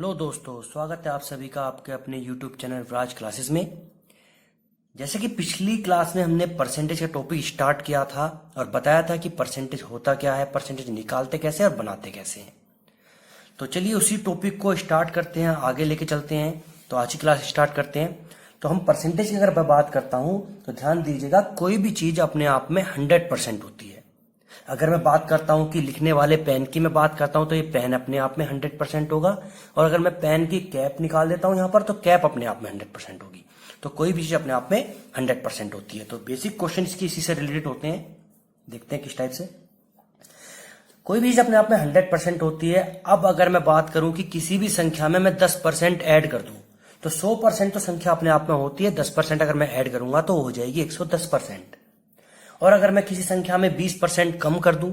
Hello दोस्तों, स्वागत है आप सभी का आपके अपने YouTube चैनल राज क्लासेस में। जैसे कि पिछली क्लास में हमने परसेंटेज का टॉपिक स्टार्ट किया था और बताया था कि परसेंटेज होता क्या है, परसेंटेज निकालते कैसे और बनाते कैसे हैं। तो चलिए उसी टॉपिक को स्टार्ट करते हैं, आगे लेके चलते हैं। तो आज की क्लास स्टार्ट करते हैं। तो हम परसेंटेज की अगर मैं बात करता हूं तो ध्यान दीजिएगा, कोई भी चीज अपने आप में 100% होती है। अगर मैं बात करता हूं कि लिखने वाले पेन की मैं बात करता हूं तो ये पेन अपने आप में 100% होगा, और अगर मैं पेन की कैप निकाल देता हूं यहां पर तो कैप अपने आप में 100% होगी। तो कोई भी चीज अपने आप में 100% होती है। तो बेसिक क्वेश्चन इसकी इसी से रिलेटेड होते हैं, देखते हैं किस टाइप से। कोई भी चीज अपने आप में 100% होती है। अब अगर मैं बात करूं कि किसी भी संख्या में मैं 10% ऐड कर दूं तो 100% तो संख्या अपने आप में होती है, 10% अगर मैं ऐड करूंगा तो हो जाएगी 110%। और अगर मैं किसी संख्या में 20% कम कर दूं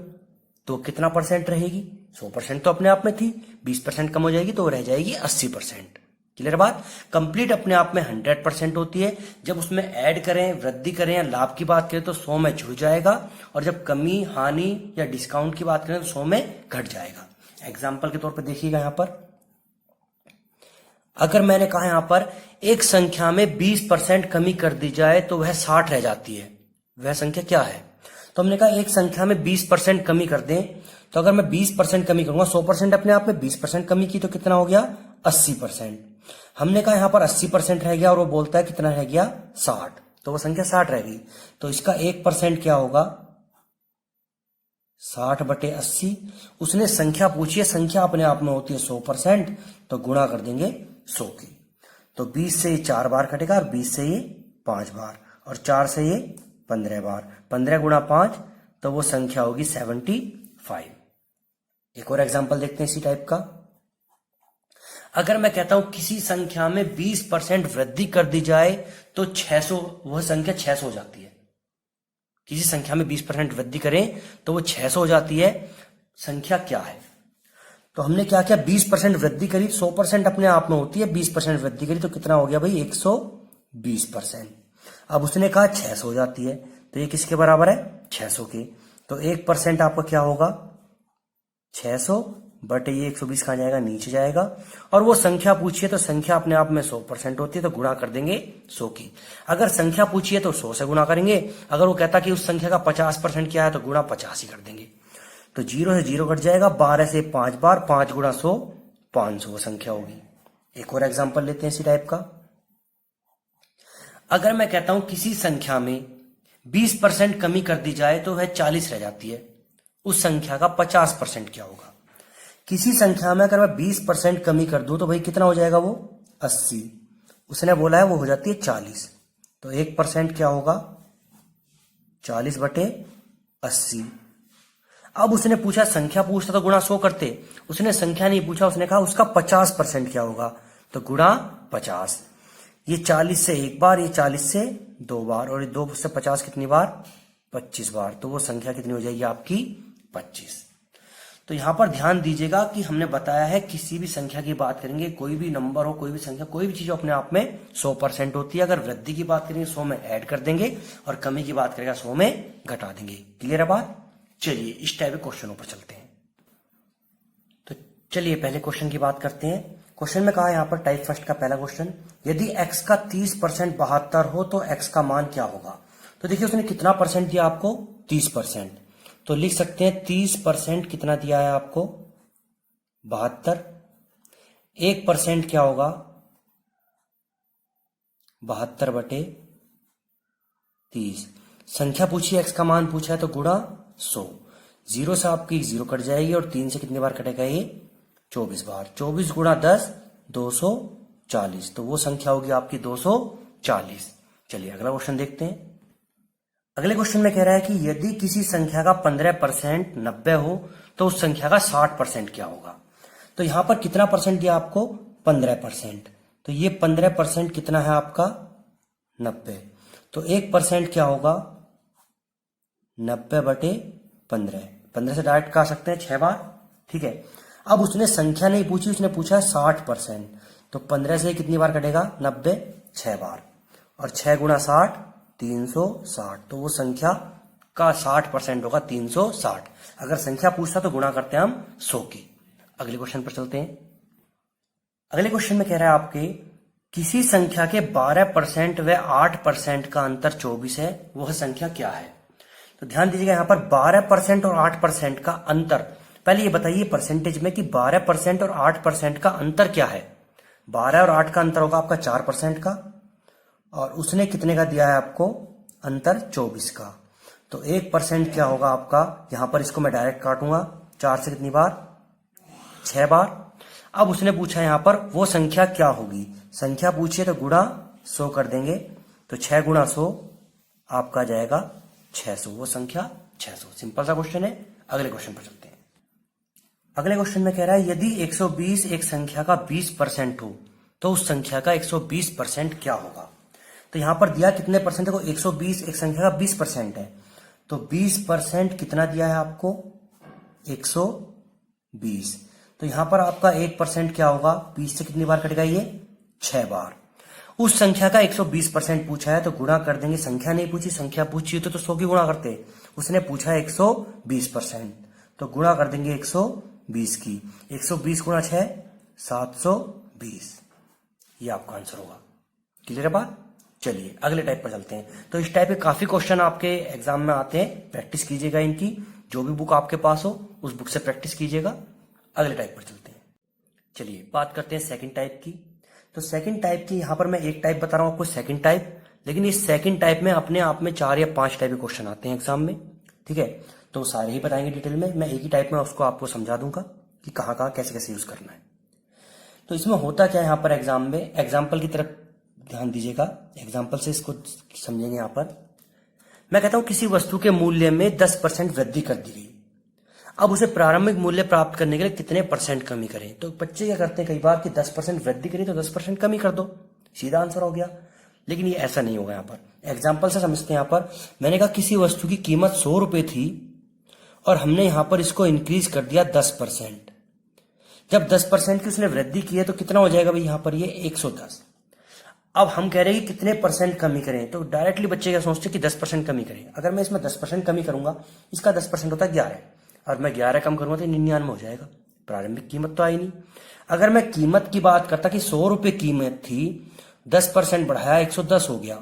तो कितना परसेंट रहेगी? 100% तो अपने आप में थी, 20% कम हो जाएगी तो रह जाएगी 80%। क्लियर बात? कंप्लीट अपने आप में 100% होती है। जब उसमें ऐड करें, वृद्धि करें या लाभ की बात करें तो 100 में जुड़ जाएगा, और जब कमी, हानि या डिस्काउंट की बात करें तो 100 में घट जाएगा। एग्जाम्पल के तौर पर देखिएगा, यहां पर अगर मैंने कहा यहां पर एक संख्या में 20% कमी कर दी जाए तो वह 60 रह जाती है। वह संख्या क्या है? तो हमने कहा एक संख्या में 20% कमी कर दें, तो अगर मैं 20% कमी करूंगा, 100% अपने आप में 20% कमी की तो कितना हो गया? 80%। हमने कहा यहां पर 80% रह गया और वो बोलता है कितना रह गया? 60। तो वो संख्या 60 रह गई। तो इसका 1% क्या होगा? 60/80। उसने संख्या पूछी है, संख्या अपने आप में होती है 100%, तो गुणा कर देंगे 100 की। तो 20 से ये 4 बार कटेगा और 20 से ये 5 बार और 4 से ये 15 बार। 15 गुणा 5 तो वो संख्या होगी 75। एक और एग्जांपल देखते हैं इसी टाइप का। अगर मैं कहता हूं किसी संख्या में 20% वृद्धि कर दी जाए तो 600, वह संख्या 600 हो जाती है। किसी संख्या में 20% वृद्धि करें तो वो 600 हो जाती है। संख्या क्या है? तो हमने क्या किया? 20% वृद्धि करी, 100% अपने आप में होती है, 20% वृद्धि करी तो कितना हो गया भाई? 120%। अब उसने कहा 600 हो जाती है, तो ये किसके बराबर है? 600 के। तो 1% आपका क्या होगा? 600 बटे ये 120 कहां जाएगा? नीचे जाएगा। और वो संख्या पूछिए तो संख्या अपने आप में 100% होती है, तो गुणा कर देंगे 100 की। अगर संख्या पूछिए तो 100 से गुणा करेंगे। अगर वो कहता कि उस संख्या का 50% क्या है तो गुणा 50 ही कर देंगे। तो 0 से 0 कट जाएगा, 12 से 5 बार, 5 गुणा 100 500 वो संख्या होगी। एक और एग्जाम्पल लेते हैं इसी टाइप का। अगर मैं कहता हूं किसी संख्या में 20% कमी कर दी जाए तो वह 40 रह जाती है, उस संख्या का 50% क्या होगा? किसी संख्या में अगर मैं 20% कमी कर दूं तो भाई कितना हो जाएगा? वो 80। उसने बोला है वो हो जाती है 40, तो 1% क्या होगा? 40/80। अब उसने पूछा, संख्या पूछता तो गुणा 100 करते, उसने संख्या नहीं पूछा, उसने कहा उसका 50% क्या होगा, तो गुणा 50। ये 40 से एक बार, ये 40 से 2 बार, और ये 2 से 50 कितनी बार? 25 बार। तो वो संख्या कितनी हो जाएगी आपकी? 25। तो यहां पर ध्यान दीजिएगा कि हमने बताया है किसी भी संख्या की बात करेंगे, कोई भी नंबर हो, कोई भी संख्या, कोई भी चीज अपने आप में 100% होती है। अगर वृद्धि की बात करेंगे 100 में ऐड कर देंगे, और कमी की बात करेगा 100 में घटा देंगे। क्लियर है बात? चलिए इस टाइप के क्वेश्चनों पर चलते हैं। तो चलिए पहले क्वेश्चन की बात करते हैं। क्वेश्चन में कहा यहां पर टाइप फर्स्ट का पहला क्वेश्चन, यदि x का 30% 72 हो तो x का मान क्या होगा? तो देखिए उसने कितना परसेंट दिया आपको? 30%। तो लिख सकते हैं 30% कितना दिया है आपको? 72। 1% क्या होगा? 72/30। संख्या पूछी, x का मान पूछा है तो गुणा 100। 0 से आपकी 0 कट जाएगी, और 3 से कितनी बार कटेगा? ये 24 बार। 24 गुणा 10 240, तो वो संख्या होगी आपकी 240। चलिए अगला क्वेश्चन देखते हैं। अगले क्वेश्चन में कह रहा है कि यदि किसी संख्या का 15% 90 हो तो उस संख्या का 60% क्या होगा? तो यहां पर कितना परसेंट दिया आपको? 15%। तो ये 15% कितना है आपका? 90। तो 1% क्या होगा? 90/15। 15 से डायरेक्ट कहा सकते हैं 6 बार। ठीक है। अब उसने संख्या नहीं पूछी, उसने पूछा 60%। तो 15 से कितनी बार कटेगा? 90 6 बार, और 6 गुणा 60 360। तो वो संख्या का 60% होगा 360। अगर संख्या पूछता तो गुणा करते हैं हम 100 की। अगले क्वेश्चन पर चलते हैं। अगले क्वेश्चन में कह रहा है आपके किसी संख्या के 12% व 8% का अंतर 24 है, वह संख्या क्या है। तो ध्यान दीजिएगा यहाँ पर 12% और 8% का अंतर। पहले ये बताइए परसेंटेज में कि 12% और 8% का अंतर क्या है। 12 और 8 का अंतर होगा आपका 4% का, और उसने कितने का दिया है आपको अंतर 24 का। तो 1% क्या होगा आपका, यहां पर इसको मैं डायरेक्ट काटूंगा, 4 से कितनी बार 6 बार। अब उसने पूछा यहां पर वो संख्या क्या होगी, संख्या पूछिए तो गुणा 100 कर देंगे, तो 6 गुणा 100 आपका जाएगा 600, वो संख्या 600। सिंपल सा क्वेश्चन है। अगले क्वेश्चन पर चलते हैं। अगले क्वेश्चन में कह रहा है यदि 120 एक संख्या का 20% हो तो उस संख्या का 120% क्या होगा। तो यहां पर दिया कितने परसेंट को, 120 एक संख्या का 20% है, तो 20% कितना दिया है आपको 120। तो यहां पर आपका 1% क्या होगा, 20 से कितनी बार कटेगा ये 6 बार। उस संख्या का 120% पूछा है तो गुणा कर देंगे, संख्या नहीं पूछी, संख्या पूछी होती तो 100 की गुणा करते, उसने पूछा 120%, तो गुणा कर देंगे 120 की, 120 गुणा 6 720, ये आपका आंसर होगा। क्लियर है बात। चलिए अगले टाइप पर चलते हैं। तो इस टाइप के काफी क्वेश्चन आपके एग्जाम में आते हैं, प्रैक्टिस कीजिएगा इनकी, जो भी बुक आपके पास हो उस बुक से प्रैक्टिस कीजिएगा। अगले टाइप पर चलते हैं। चलिए बात करते हैं सेकंड टाइप की। तो सेकंड टाइप की यहां पर मैं एक टाइप बता रहा हूं आपको, सेकंड टाइप, लेकिन इस सेकंड टाइप में अपने आप में 4 या 5 टाइप के क्वेश्चन आते हैं एग्जाम में, ठीक है। तो सारे ही बताएंगे डिटेल में, मैं एक ही टाइप में उसको आपको समझा दूंगा कि कहां कहां कैसे कैसे यूज करना है। तो इसमें होता क्या है यहाँ पर एग्जाम में, एग्जाम्पल की तरफ ध्यान दीजिएगा, एग्जाम्पल से इसको समझेंगे। यहां पर मैं कहता हूं किसी वस्तु के मूल्य में 10% वृद्धि कर दी गई, अब उसे प्रारंभिक मूल्य प्राप्त करने के लिए कितने परसेंट कमी करें। तो बच्चे क्या करते हैं कई बार कि 10% वृद्धि करी तो 10% कमी कर दो, सीधा आंसर हो गया। लेकिन ये ऐसा नहीं होगा। यहाँ पर एग्जाम्पल से समझते हैं। यहाँ पर मैंने कहा किसी वस्तु की कीमत 100 रुपए थी और हमने यहां पर इसको इंक्रीज कर दिया 10%। जब 10% की उसने वृद्धि की है तो कितना हो जाएगा भाई यहाँ पर ये 110। अब हम कह रहे हैं कि कितने परसेंट कमी करें, तो डायरेक्टली बच्चे क्या सोचते हैं कि 10% कमी करें। अगर मैं इसमें 10% कमी करूंगा, इसका 10% होता है 11, और मैं 11 कम करूंगा तो 99 हो जाएगा, प्रारंभिक कीमत तो आई नहीं। अगर मैं कीमत की बात करता कि 100 रुपए कीमत थी, 10% बढ़ाया 110 हो गया,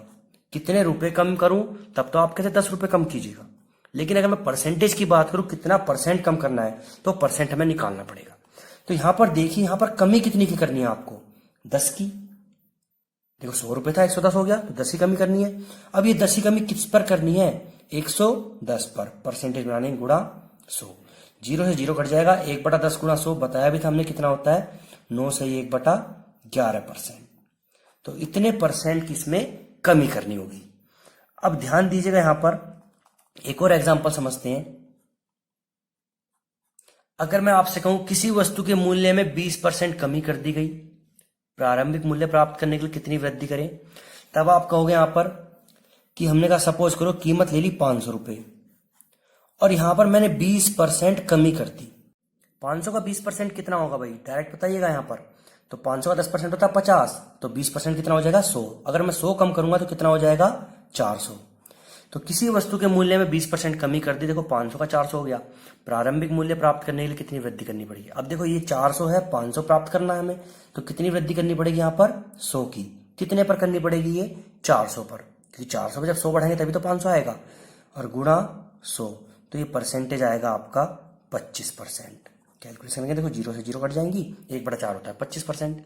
कितने रुपए कम करूं, तब तो आप कहते 10 रुपए कम कीजिएगा। लेकिन अगर मैं परसेंटेज की बात करूं कितना परसेंट कम करना है, तो परसेंट हमें निकालना पड़ेगा। तो यहां पर देखिए, यहां पर कमी कितनी की करनी है आपको, 10 की। देखो 100 रुपए था 110 हो गया, तो 10 की कमी करनी है। अब ये 10 की कमी किस पर करनी है, 110 पर, परसेंटेज बनाने गुणा 100, 0 से 0 कट जाएगा, 1/10 गुणा 100 बताया भी था हमने कितना होता है, 9 से 1/11%। तो इतने परसेंट की इसमें कमी करनी होगी। अब ध्यान दीजिएगा, यहां पर एक और एग्जांपल समझते हैं। अगर मैं आपसे कहूं किसी वस्तु के मूल्य में 20% कमी कर दी गई, प्रारंभिक मूल्य प्राप्त करने के लिए कितनी वृद्धि करें, तब आप कहोगे यहां पर कि हमने कहा सपोज करो कीमत ले ली 500 रुपए और यहां पर मैंने 20% कमी कर दी। 500 का 20% कितना होगा भाई, डायरेक्ट बताइएगा। यहां पर तो 500 का 10% होता है 50, तो 20% कितना हो जाएगा 100। अगर मैं 100 कम करूंगा तो कितना हो जाएगा 400। तो किसी वस्तु के मूल्य में 20% कमी कर दी, देखो 500 का 400 हो गया। प्रारंभिक मूल्य प्राप्त करने के लिए कितनी वृद्धि करनी पड़ेगी, अब देखो ये 400 है, 500 प्राप्त करना है हमें, तो कितनी वृद्धि करनी पड़ेगी यहाँ पर 100 की। कितने पर करनी पड़ेगी ये 400 पर, क्योंकि 400 पर जब 100 बढ़ाएंगे तभी तो 500 आएगा, और गुणा 100, तो ये परसेंटेज आएगा आपका 25%। कैलकुलेशन करेंगे, देखो 0 से 0 कट जाएंगी, 1/4 होता है 25%।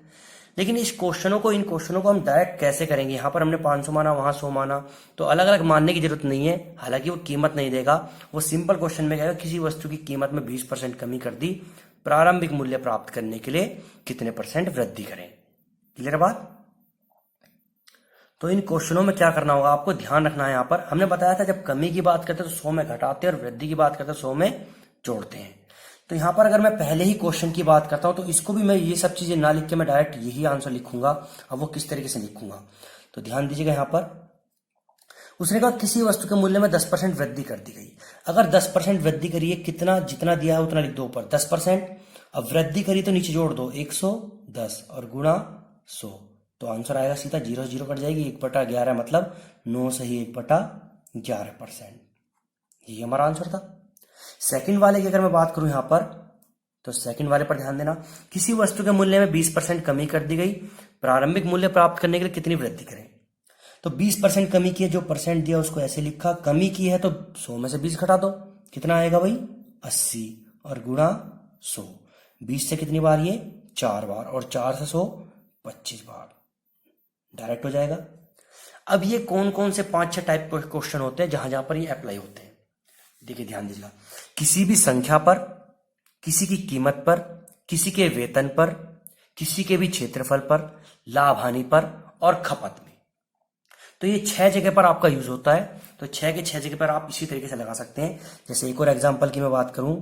लेकिन इन क्वेश्चनों को हम डायरेक्ट कैसे करेंगे, यहां पर हमने 500 माना, वहां 100 माना, तो अलग अलग मानने की जरूरत नहीं है। हालांकि वो कीमत नहीं देगा, वो सिंपल क्वेश्चन में कहेगा किसी वस्तु की कीमत में 20% कमी कर दी, प्रारंभिक मूल्य प्राप्त करने के लिए कितने परसेंट वृद्धि करें। क्लियर बात। तो इन क्वेश्चनों में क्या करना होगा, आपको ध्यान रखना है। यहां पर हमने बताया था जब कमी की बात करते हैं तो 100 में घटाते हैं और वृद्धि की बात करते हैं 100 में जोड़ते हैं। तो यहां पर अगर मैं पहले ही क्वेश्चन की बात करता हूं तो इसको भी मैं ये सब चीजें ना लिख के मैं डायरेक्ट यही आंसर लिखूंगा। अब वो किस तरीके से लिखूंगा, तो ध्यान दीजिएगा। यहां पर उसने कहा किसी वस्तु के मूल्य में 10% वृद्धि कर दी गई। अगर 10% वृद्धि करिए, कितना जितना दिया है उतना लिख दो ऊपर 10%। अब वृद्धि करी तो नीचे जोड़ दो 110 और गुणा 100, तो आंसर आएगा सीधा 0 0 कट जाएगी, 1/11 मतलब 9 से ही 1/11%। ये हमारा आंसर था। सेकंड वाले की अगर मैं बात करूं यहां पर, तो सेकंड वाले पर ध्यान देना। किसी वस्तु के मूल्य में 20% कमी कर दी गई, प्रारंभिक मूल्य प्राप्त करने के लिए कितनी वृद्धि करें। तो 20% कमी की है, जो परसेंट दिया उसको ऐसे लिखा, कमी की है तो 100 में से 20 घटा दो, कितना आएगा भाई 80 और गुणा 100। 20 से कितनी बार ये 4 बार और 4 से 100 25 बार, डायरेक्ट हो जाएगा। अब ये कौन कौन से 5-6 टाइप के क्वेश्चन होते हैं जहां जहां पर ये अप्लाई होते हैं, देखिए ध्यान दीजिएगा। किसी भी संख्या पर, किसी की कीमत पर, किसी के वेतन पर, किसी के भी क्षेत्रफल पर, लाभ हानि पर और खपत में। तो ये 6 जगह पर आपका यूज होता है। तो 6 के 6 जगह पर आप इसी तरीके से लगा सकते हैं। जैसे एक और एग्जांपल की मैं बात करूं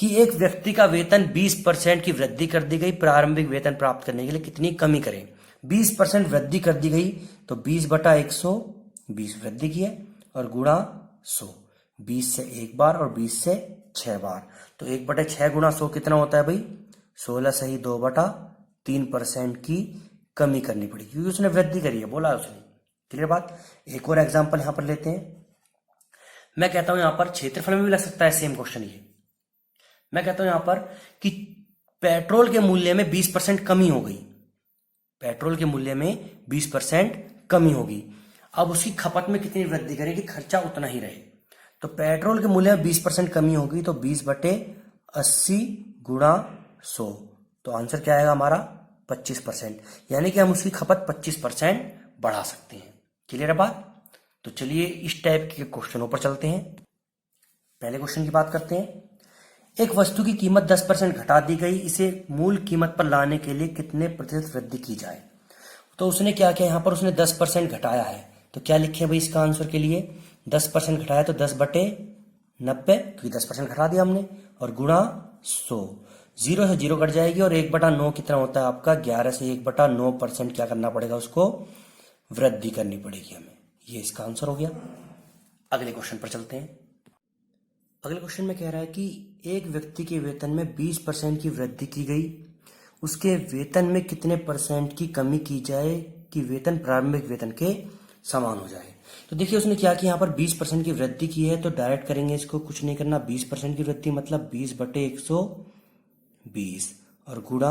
कि एक व्यक्ति का वेतन 20% की वृद्धि कर दी गई, प्रारंभिक वेतन प्राप्त करने के लिए कितनी कमी करें। 20% वृद्धि कर दी गई तो 20/120 वृद्धि की है और गुणा 100। 20 से 1 बार और 20 से 6 बार, तो 1/6 गुणा 100 कितना होता है भाई 16 सही 2/3% की कमी करनी पड़ेगी, क्योंकि उसने वृद्धि करी है, बोला उसने। क्लियर बात। एक और एग्जांपल यहां पर लेते हैं। मैं कहता हूं यहां पर क्षेत्रफल में भी लग सकता है सेम क्वेश्चन ये। मैं कहता हूं यहां पर कि पेट्रोल के मूल्य में 20% कमी हो गई, पेट्रोल के मूल्य में 20% कमी होगी। अब उसकी खपत में कितनी वृद्धि करें कि खर्चा उतना ही रहे। तो पेट्रोल के मूल्य में 20% कमी होगी तो 20/80 गुणा 100, तो आंसर क्या आएगा हमारा 25%। यानी कि हम उसकी खपत 25% बढ़ा सकते हैं। क्लियर है बात। तो चलिए इस टाइप के क्वेश्चनों पर चलते हैं। पहले क्वेश्चन की बात करते हैं। एक वस्तु की कीमत 10% घटा दी गई, इसे मूल कीमत पर लाने के लिए कितने प्रतिशत वृद्धि की जाए। तो उसने क्या किया, यहां पर उसने 10% घटाया है, तो क्या लिखे भाई इसका आंसर के लिए 10% घटाया तो 10/90, क्योंकि 10% घटा दिया हमने, और गुणा 100। 0 से 0 कट जाएगी और 1/9 कितना होता है आपका 11 से 1/9% क्या करना पड़ेगा, उसको वृद्धि करनी पड़ेगी हमें। ये इसका आंसर हो गया। अगले क्वेश्चन पर चलते हैं। अगले क्वेश्चन में कह रहा है कि एक व्यक्ति के वेतन में 20% की वृद्धि की गई, उसके वेतन में कितने परसेंट की कमी की जाए कि वेतन प्रारंभिक वेतन के समान हो जाए। तो देखिए उसने क्या किया, यहाँ पर 20% की वृद्धि की है तो डायरेक्ट करेंगे इसको, कुछ नहीं करना। 20% की वृद्धि मतलब 20/120 और गुणा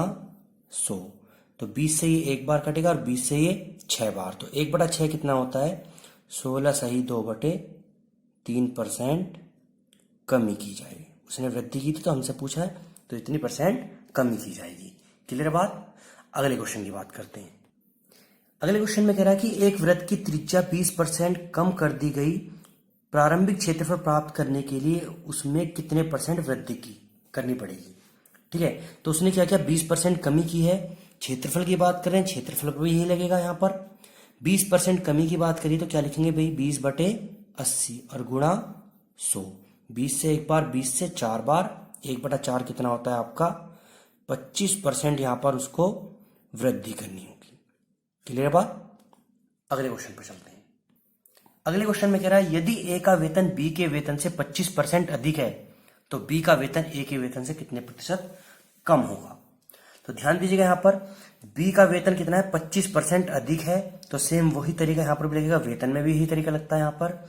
100। तो 20 से ये 1 बार कटेगा और 20 से ये 6 बार, तो 1/6 कितना होता है 16 सही 2/3% कमी की जाएगी। उसने वृद्धि की थी तो हमसे पूछा है तो इतनी परसेंट कमी की जाएगी। क्लियर बात। अगले क्वेश्चन की बात करते हैं। अगले क्वेश्चन में कह रहा है कि एक वृत्त की त्रिज्या 20% कम कर दी गई, प्रारंभिक क्षेत्रफल प्राप्त करने के लिए उसमें कितने परसेंट वृद्धि की करनी पड़ेगी। ठीक है, तो उसने क्या किया 20% कमी की है। क्षेत्रफल की बात करें, क्षेत्रफल पर भी यही लगेगा। यहाँ पर 20% कमी की बात करिए तो क्या लिखेंगे भाई 20/80 और गुणा 100। 20 से 1 बार, 20 से 4 बार, 1/4 कितना होता है आपका 25% यहाँ पर उसको वृद्धि करनी होगी। क्लियर बात। अगले क्वेश्चन पर चलते हैं। अगले क्वेश्चन में कह रहा है यदि ए का वेतन बी के वेतन से 25% अधिक है तो बी का वेतन ए के वेतन से कितने प्रतिशत कम होगा। तो ध्यान दीजिएगा यहाँ पर बी का वेतन कितना है 25% अधिक है, तो सेम वही तरीका यहाँ पर भी लगेगा, वेतन में भी यही तरीका लगता है यहाँ पर।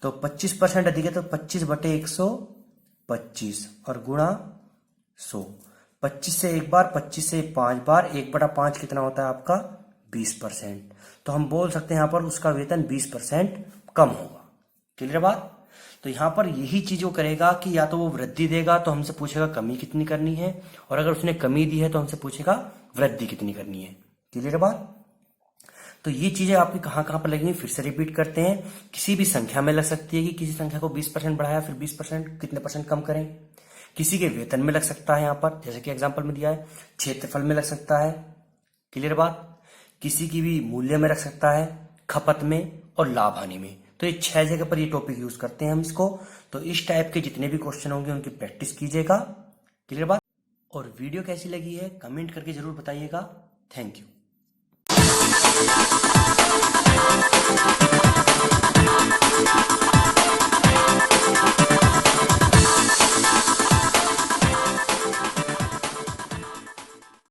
तो 25% अधिक है तो 25/125 और गुणा 100। 25 से 1 बार, 25 से 5 बार, 1/5 कितना होता है आपका 20%। तो हम बोल सकते हैं यहाँ पर उसका वेतन 20% कम होगा। क्लियर बात। तो यहाँ पर यही चीज वो करेगा कि या तो वो वृद्धि देगा तो हमसे पूछेगा कमी कितनी करनी है, और अगर उसने कमी दी है तो हमसे पूछेगा वृद्धि कितनी करनी है। क्लियर बात। तो ये चीजें आपकी कहां कहां पर लगेंगी फिर से रिपीट करते हैं। किसी भी संख्या में लग सकती है कि किसी संख्या को 20% बढ़ाया फिर 20% कितने परसेंट कम करें। किसी के वेतन में लग सकता है यहाँ पर, जैसे कि एग्जाम्पल में दिया है। क्षेत्रफल में लग सकता है। क्लियर बात। किसी की भी मूल्य में रख सकता है, खपत में और लाभ हानि में। तो ये 6 जगह पर ये टॉपिक यूज करते हैं हम इसको। तो इस टाइप के जितने भी क्वेश्चन होंगे उनकी प्रैक्टिस कीजिएगा। क्लियर बात। और वीडियो कैसी लगी है कमेंट करके जरूर बताइएगा। Thank you.